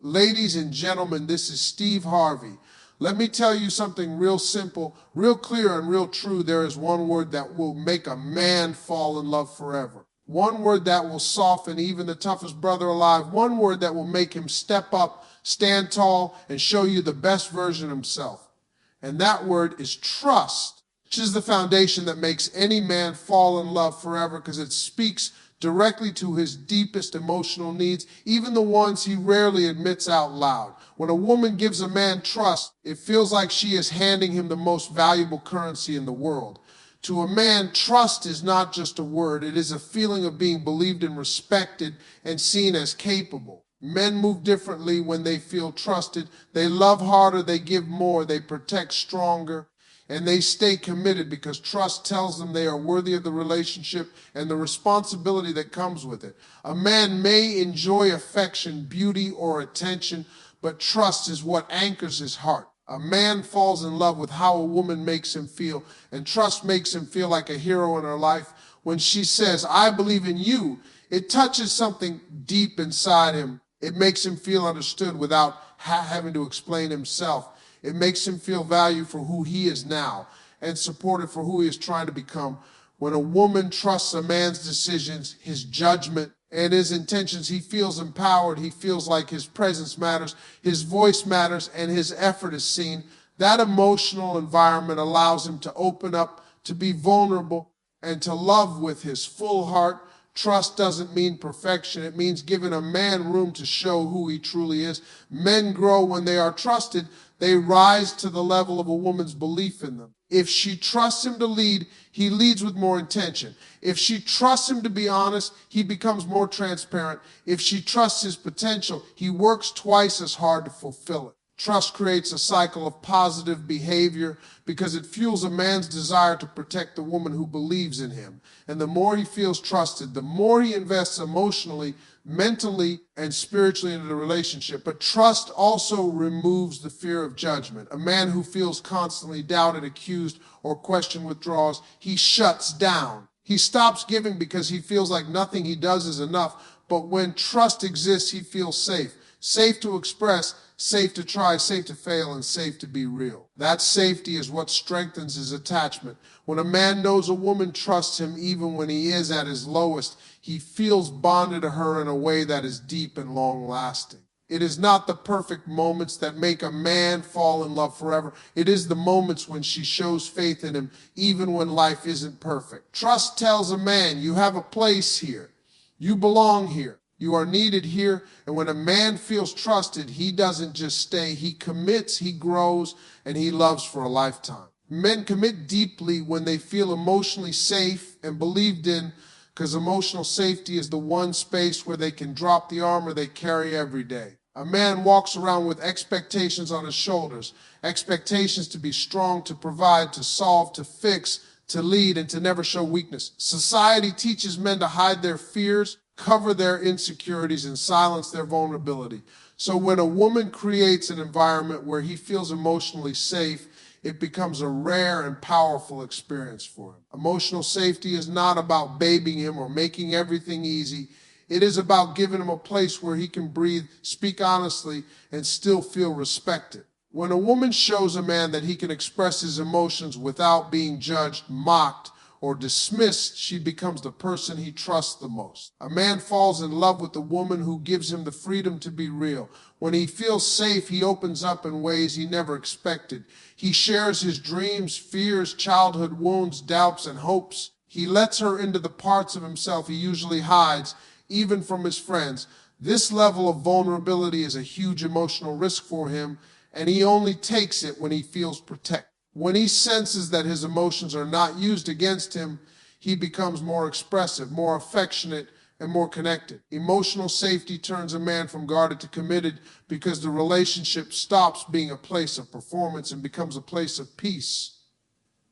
Ladies and gentlemen, this is Steve Harvey. Let me tell you something real simple, real clear, and real true. There is one word that will make a man fall in love forever. One word that will soften even the toughest brother alive. One word that will make him step up, stand tall, and show you the best version of himself. And that word is trust, which is the foundation that makes any man fall in love forever because it speaks directly to his deepest emotional needs, even the ones he rarely admits out loud. When a woman gives a man trust, it feels like she is handing him the most valuable currency in the world. To a man, trust is not just a word, it is a feeling of being believed and respected and seen as capable. Men move differently when they feel trusted. They love harder, they give more, they protect stronger, and they stay committed because trust tells them they are worthy of the relationship and the responsibility that comes with it. A man may enjoy affection, beauty, or attention, but trust is what anchors his heart. A man falls in love with how a woman makes him feel, and trust makes him feel like a hero in her life. When she says, "I believe in you," it touches something deep inside him. It makes him feel understood without having to explain himself. It makes him feel valued for who he is now and supported for who he is trying to become. When a woman trusts a man's decisions, his judgment, and his intentions, he feels empowered. He feels like his presence matters, his voice matters, and his effort is seen. That emotional environment allows him to open up, to be vulnerable, and to love with his full heart. Trust doesn't mean perfection. It means giving a man room to show who he truly is. Men grow when they are trusted. They rise to the level of a woman's belief in them. If she trusts him to lead, he leads with more intention. If she trusts him to be honest, he becomes more transparent. If she trusts his potential, he works twice as hard to fulfill it. Trust creates a cycle of positive behavior because it fuels a man's desire to protect the woman who believes in him. And the more he feels trusted, the more he invests emotionally, mentally, and spiritually into the relationship. But trust also removes the fear of judgment. A man who feels constantly doubted, accused, or questioned withdraws. He shuts down. He stops giving because he feels like nothing he does is enough. But when trust exists, he feels safe. Safe to express, safe to try, safe to fail, and safe to be real. That safety is what strengthens his attachment. When a man knows a woman trusts him even when he is at his lowest, he feels bonded to her in a way that is deep and long-lasting. It is not the perfect moments that make a man fall in love forever. It is the moments when she shows faith in him, even when life isn't perfect. Trust tells a man, you have a place here. You belong here. You are needed here, and when a man feels trusted, he doesn't just stay. He commits, he grows, and he loves for a lifetime. Men commit deeply when they feel emotionally safe and believed in, because emotional safety is the one space where they can drop the armor they carry every day. A man walks around with expectations on his shoulders, expectations to be strong, to provide, to solve, to fix, to lead, and to never show weakness. Society teaches men to hide their fears, cover their insecurities, and silence their vulnerability. So when a woman creates an environment where he feels emotionally safe, it becomes a rare and powerful experience for him. Emotional safety is not about babying him or making everything easy. It is about giving him a place where he can breathe, speak honestly, and still feel respected. When a woman shows a man that he can express his emotions without being judged, mocked, or dismissed, she becomes the person he trusts the most. A man falls in love with a woman who gives him the freedom to be real. When he feels safe, he opens up in ways he never expected. He shares his dreams, fears, childhood wounds, doubts, and hopes. He lets her into the parts of himself he usually hides, even from his friends. This level of vulnerability is a huge emotional risk for him, and he only takes it when he feels protected. When he senses that his emotions are not used against him, he becomes more expressive, more affectionate, and more connected. Emotional safety turns a man from guarded to committed because the relationship stops being a place of performance and becomes a place of peace.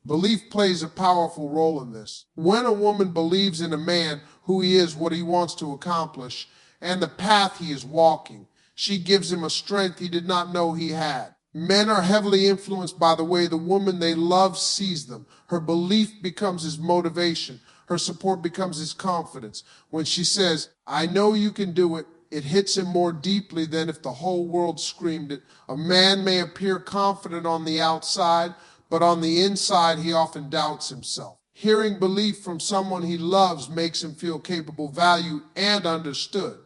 Belief plays a powerful role in this. When a woman believes in a man, who he is, what he wants to accomplish, and the path he is walking, she gives him a strength he did not know he had. Men are heavily influenced by the way the woman they love sees them. Her belief becomes his motivation. Her support becomes his confidence. When she says, "I know you can do it," It hits him more deeply than if the whole world screamed it. A man may appear confident on the outside, but on the inside he often doubts himself. Hearing belief from someone he loves makes him feel capable, valued, and understood.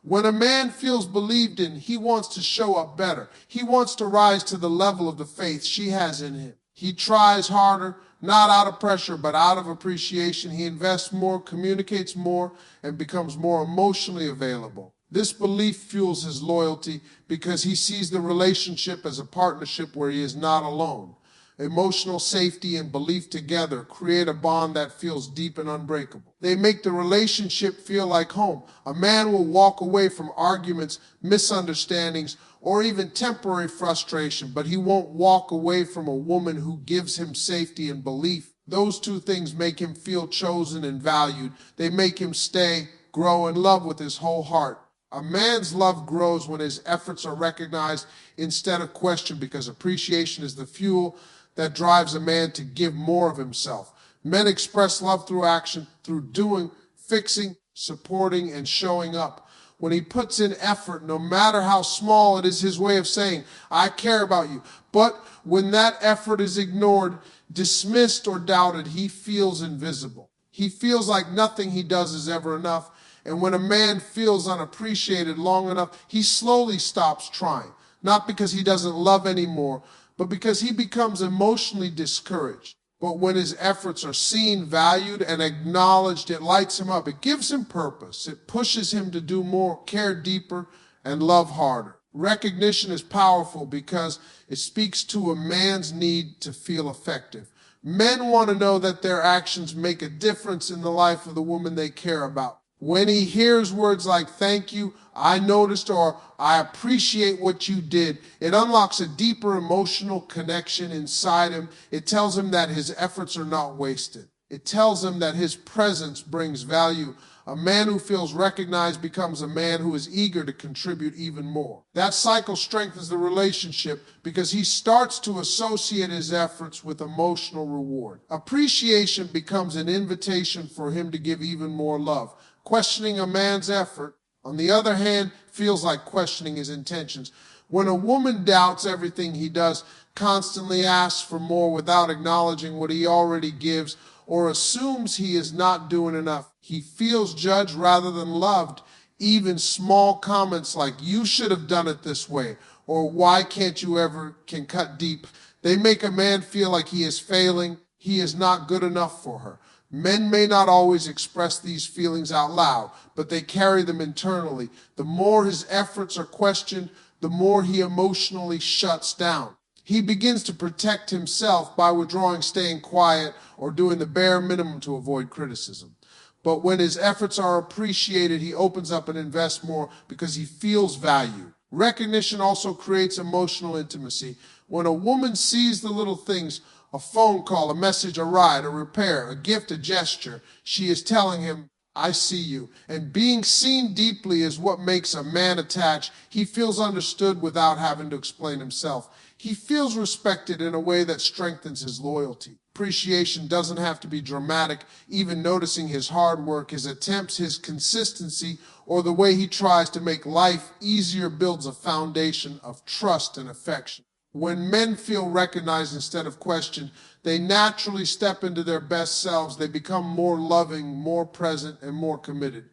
When a man feels believed in, he wants to show up better. He wants to rise to the level of the faith she has in him. He tries harder, not out of pressure, but out of appreciation. He invests more, communicates more, and becomes more emotionally available. This belief fuels his loyalty because he sees the relationship as a partnership where he is not alone. Emotional safety and belief together create a bond that feels deep and unbreakable. They make the relationship feel like home. A man will walk away from arguments, misunderstandings, or even temporary frustration, but he won't walk away from a woman who gives him safety and belief. Those two things make him feel chosen and valued. They make him stay, grow, and love with his whole heart. A man's love grows when his efforts are recognized instead of questioned, because appreciation is the fuel that drives a man to give more of himself. Men express love through action, through doing, fixing, supporting, and showing up. When he puts in effort, no matter how small, it is his way of saying, I care about you. But when that effort is ignored, dismissed, or doubted, he feels invisible. He feels like nothing he does is ever enough. And when a man feels unappreciated long enough, he slowly stops trying. Not because he doesn't love anymore, but because he becomes emotionally discouraged. But when his efforts are seen, valued, and acknowledged, it lights him up. It gives him purpose. It pushes him to do more, care deeper, and love harder. Recognition is powerful because it speaks to a man's need to feel effective. Men want to know that their actions make a difference in the life of the woman they care about. When he hears words like, thank you, I noticed, or I appreciate what you did, it unlocks a deeper emotional connection inside him. It tells him that his efforts are not wasted. It tells him that his presence brings value. A man who feels recognized becomes a man who is eager to contribute even more. That cycle strengthens the relationship because he starts to associate his efforts with emotional reward. Appreciation becomes an invitation for him to give even more love. Questioning a man's effort, on the other hand, feels like questioning his intentions. When a woman doubts everything he does, constantly asks for more without acknowledging what he already gives, or assumes he is not doing enough, he feels judged rather than loved. Even small comments like, you should have done it this way, or why can't you ever, can cut deep. They make a man feel like he is failing, he is not good enough for her. Men may not always express these feelings out loud, but they carry them internally. The more his efforts are questioned, the more he emotionally shuts down. He begins to protect himself by withdrawing, staying quiet, or doing the bare minimum to avoid criticism. But when his efforts are appreciated, he opens up and invests more because he feels valued. Recognition also creates emotional intimacy. When a woman sees the little things, a phone call, a message, a ride, a repair, a gift, a gesture, she is telling him, I see you. And being seen deeply is what makes a man attached. He feels understood without having to explain himself. He feels respected in a way that strengthens his loyalty. Appreciation doesn't have to be dramatic. Even noticing his hard work, his attempts, his consistency, or the way he tries to make life easier builds a foundation of trust and affection. When men feel recognized instead of questioned, they naturally step into their best selves. They become more loving, more present, and more committed.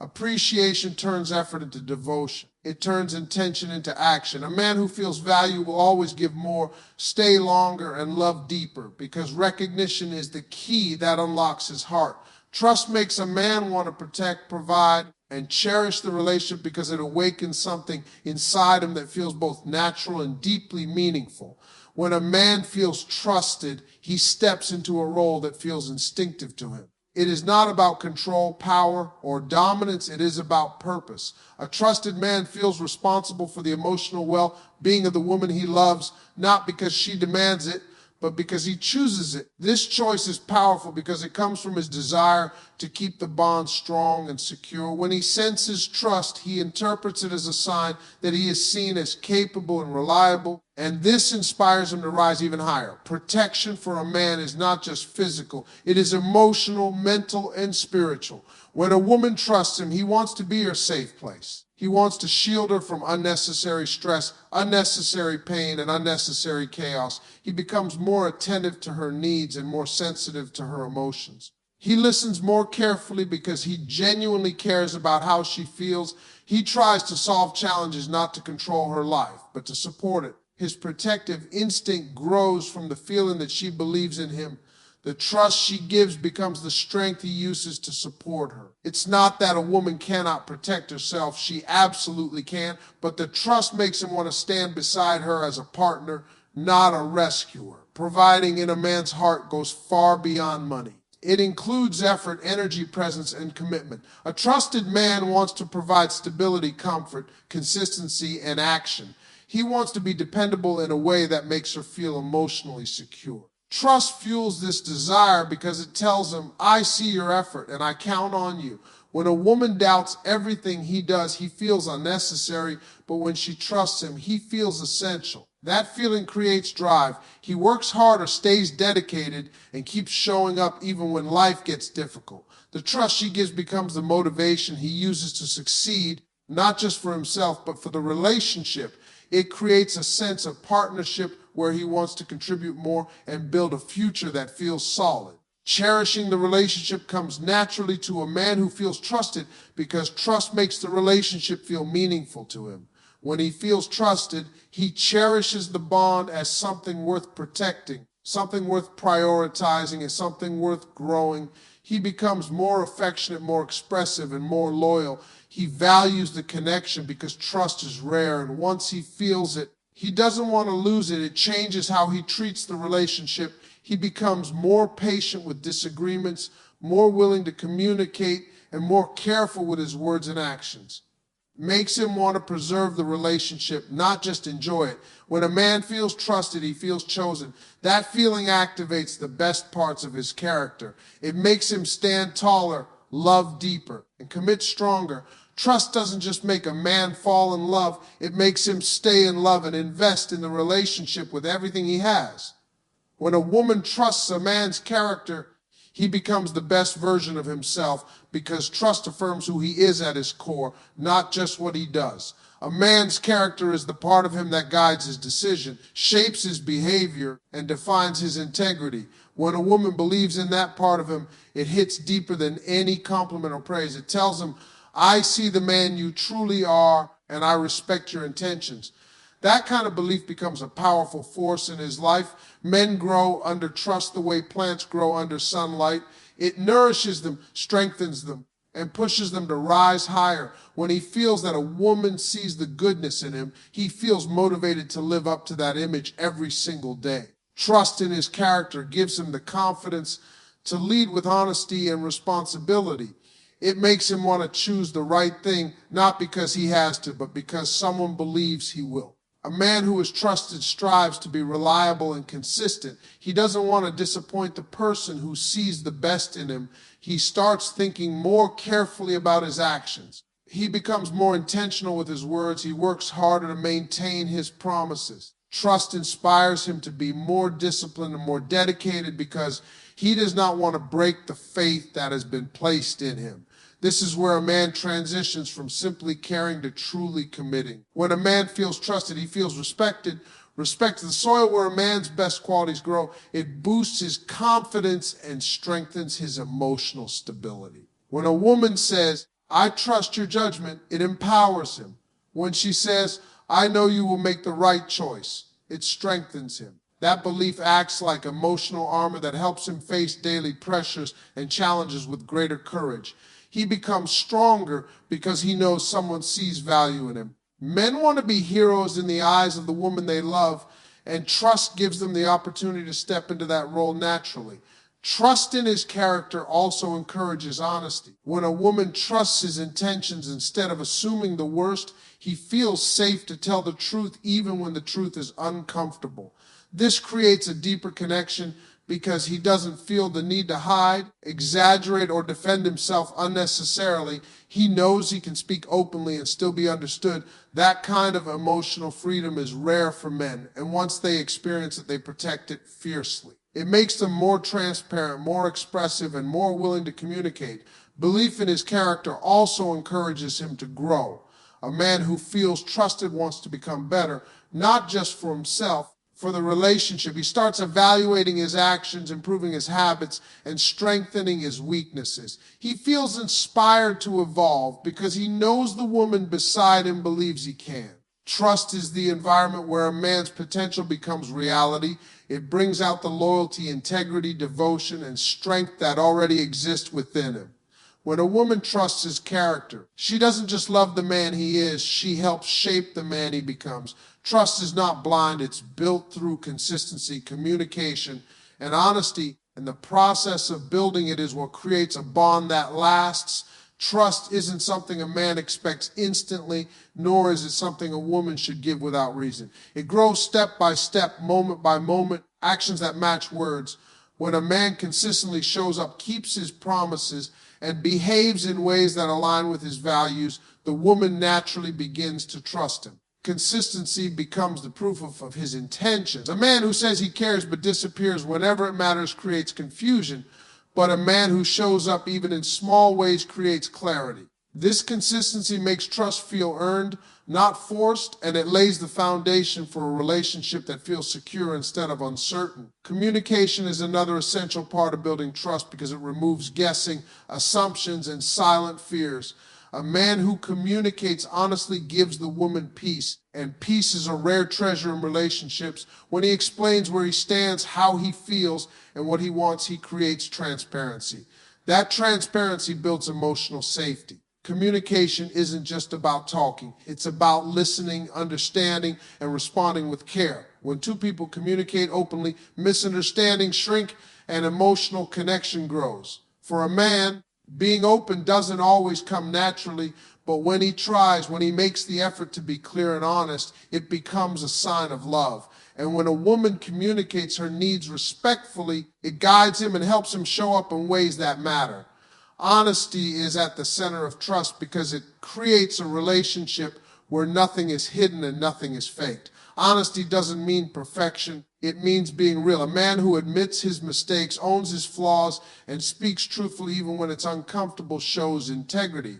Appreciation turns effort into devotion. It turns intention into action. A man who feels value will always give more, stay longer, and love deeper, because recognition is the key that unlocks his heart. Trust makes a man want to protect, provide, and cherish the relationship because it awakens something inside him that feels both natural and deeply meaningful. When a man feels trusted, he steps into a role that feels instinctive to him. It is not about control, power, or dominance. It is about purpose. A trusted man feels responsible for the emotional well-being of the woman he loves, not because she demands it, but because he chooses it. This choice is powerful because it comes from his desire to keep the bond strong and secure. When he senses trust, he interprets it as a sign that he is seen as capable and reliable, and this inspires him to rise even higher. Protection for a man is not just physical. It is emotional, mental, and spiritual. When a woman trusts him, he wants to be her safe place. He wants to shield her from unnecessary stress, unnecessary pain, and unnecessary chaos. He becomes more attentive to her needs and more sensitive to her emotions. He listens more carefully because he genuinely cares about how she feels. He tries to solve challenges not to control her life, but to support it. His protective instinct grows from the feeling that she believes in him. The trust she gives becomes the strength he uses to support her. It's not that a woman cannot protect herself. She absolutely can, but the trust makes him want to stand beside her as a partner, not a rescuer. Providing in a man's heart goes far beyond money. It includes effort, energy, presence, and commitment. A trusted man wants to provide stability, comfort, consistency, and action. He wants to be dependable in a way that makes her feel emotionally secure. Trust fuels this desire because it tells him, I see your effort and I count on you. When a woman doubts everything he does, he feels unnecessary, but when she trusts him, he feels essential. That feeling creates drive. He works harder, stays dedicated, and keeps showing up even when life gets difficult. The trust she gives becomes the motivation he uses to succeed, not just for himself, but for the relationship. It creates a sense of partnership where he wants to contribute more and build a future that feels solid. Cherishing the relationship comes naturally to a man who feels trusted because trust makes the relationship feel meaningful to him. When he feels trusted, he cherishes the bond as something worth protecting, something worth prioritizing, and something worth growing. He becomes more affectionate, more expressive, and more loyal. He values the connection because trust is rare, and once he feels it, he doesn't want to lose it. It changes how he treats the relationship. He becomes more patient with disagreements, more willing to communicate, and more careful with his words and actions. Makes him want to preserve the relationship, not just enjoy it. When a man feels trusted, he feels chosen. That feeling activates the best parts of his character. It makes him stand taller, love deeper, and commit stronger. Trust doesn't just make a man fall in love, it makes him stay in love and invest in the relationship with everything he has. When a woman trusts a man's character, he becomes the best version of himself because trust affirms who he is at his core, not just what he does. A man's character is the part of him that guides his decision, shapes his behavior, and defines his integrity. When a woman believes in that part of him, it hits deeper than any compliment or praise. It tells him, I see the man you truly are, and I respect your intentions. That kind of belief becomes a powerful force in his life. Men grow under trust the way plants grow under sunlight. It nourishes them, strengthens them, and pushes them to rise higher. When he feels that a woman sees the goodness in him, he feels motivated to live up to that image every single day. Trust in his character gives him the confidence to lead with honesty and responsibility. It makes him want to choose the right thing, not because he has to, but because someone believes he will. A man who is trusted strives to be reliable and consistent. He doesn't want to disappoint the person who sees the best in him. He starts thinking more carefully about his actions. He becomes more intentional with his words. He works harder to maintain his promises. Trust inspires him to be more disciplined and more dedicated because he does not want to break the faith that has been placed in him. This is where a man transitions from simply caring to truly committing. When a man feels trusted, he feels respected. Respect is the soil where a man's best qualities grow. It boosts his confidence and strengthens his emotional stability. When a woman says, I trust your judgment, it empowers him. When she says, I know you will make the right choice, it strengthens him. That belief acts like emotional armor that helps him face daily pressures and challenges with greater courage. He becomes stronger because he knows someone sees value in him. Men want to be heroes in the eyes of the woman they love, and trust gives them the opportunity to step into that role naturally. Trust in his character also encourages honesty. When a woman trusts his intentions instead of assuming the worst, he feels safe to tell the truth even when the truth is uncomfortable. This creates a deeper connection because he doesn't feel the need to hide, exaggerate, or defend himself unnecessarily. He knows he can speak openly and still be understood. That kind of emotional freedom is rare for men, and once they experience it, they protect it fiercely. It makes them more transparent, more expressive, and more willing to communicate. Belief in his character also encourages him to grow. A man who feels trusted wants to become better, not just for himself, for the relationship. He starts evaluating his actions, improving his habits, and strengthening his weaknesses. He feels inspired to evolve because he knows the woman beside him believes he can. Trust is the environment where a man's potential becomes reality. It brings out the loyalty, integrity, devotion, and strength that already exists within him. When a woman trusts his character, she doesn't just love the man he is, she helps shape the man he becomes. Trust is not blind, it's built through consistency, communication, and honesty, and the process of building it is what creates a bond that lasts. Trust isn't something a man expects instantly, nor is it something a woman should give without reason. It grows step by step, moment by moment, actions that match words. When a man consistently shows up, keeps his promises, and behaves in ways that align with his values, the woman naturally begins to trust him. Consistency becomes the proof of his intentions. A man who says he cares but disappears whenever it matters creates confusion, but a man who shows up even in small ways creates clarity. This consistency makes trust feel earned, not forced, and it lays the foundation for a relationship that feels secure instead of uncertain. Communication is another essential part of building trust because it removes guessing, assumptions, and silent fears. A man who communicates honestly gives the woman peace, and peace is a rare treasure in relationships. When he explains where he stands, how he feels, and what he wants, he creates transparency. That transparency builds emotional safety. Communication isn't just about talking. It's about listening, understanding, and responding with care. When two people communicate openly, misunderstandings shrink and emotional connection grows. For a man, being open doesn't always come naturally, but when he tries, when he makes the effort to be clear and honest, it becomes a sign of love. And when a woman communicates her needs respectfully, it guides him and helps him show up in ways that matter. Honesty is at the center of trust because it creates a relationship where nothing is hidden and nothing is faked. Honesty doesn't mean perfection. It means being real. A man who admits his mistakes, owns his flaws, and speaks truthfully even when it's uncomfortable shows integrity.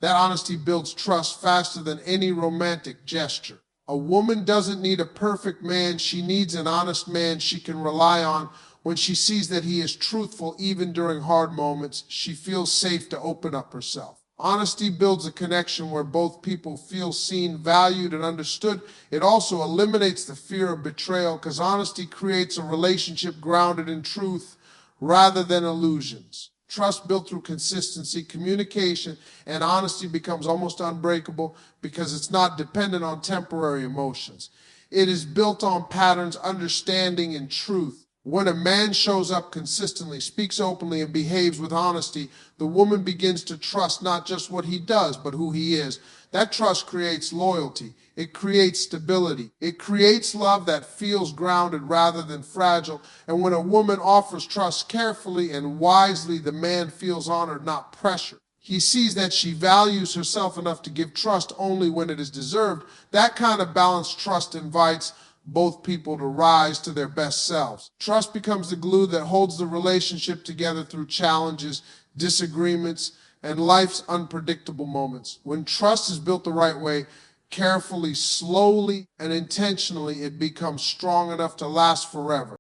That honesty builds trust faster than any romantic gesture. A woman doesn't need a perfect man. She needs an honest man she can rely on. When she sees that he is truthful even during hard moments, she feels safe to open up herself. Honesty builds a connection where both people feel seen, valued, and understood. It also eliminates the fear of betrayal because honesty creates a relationship grounded in truth rather than illusions. Trust built through consistency, communication, and honesty becomes almost unbreakable because it's not dependent on temporary emotions. It is built on patterns, understanding, and truth. When a man shows up consistently, speaks openly, and behaves with honesty, the woman begins to trust not just what he does, but who he is. That trust creates loyalty. It creates stability. It creates love that feels grounded rather than fragile. And when a woman offers trust carefully and wisely, the man feels honored, not pressured. He sees that she values herself enough to give trust only when it is deserved. That kind of balanced trust invites both people to rise to their best selves. Trust becomes the glue that holds the relationship together through challenges, disagreements, and life's unpredictable moments. When trust is built the right way, carefully, slowly, and intentionally, it becomes strong enough to last forever.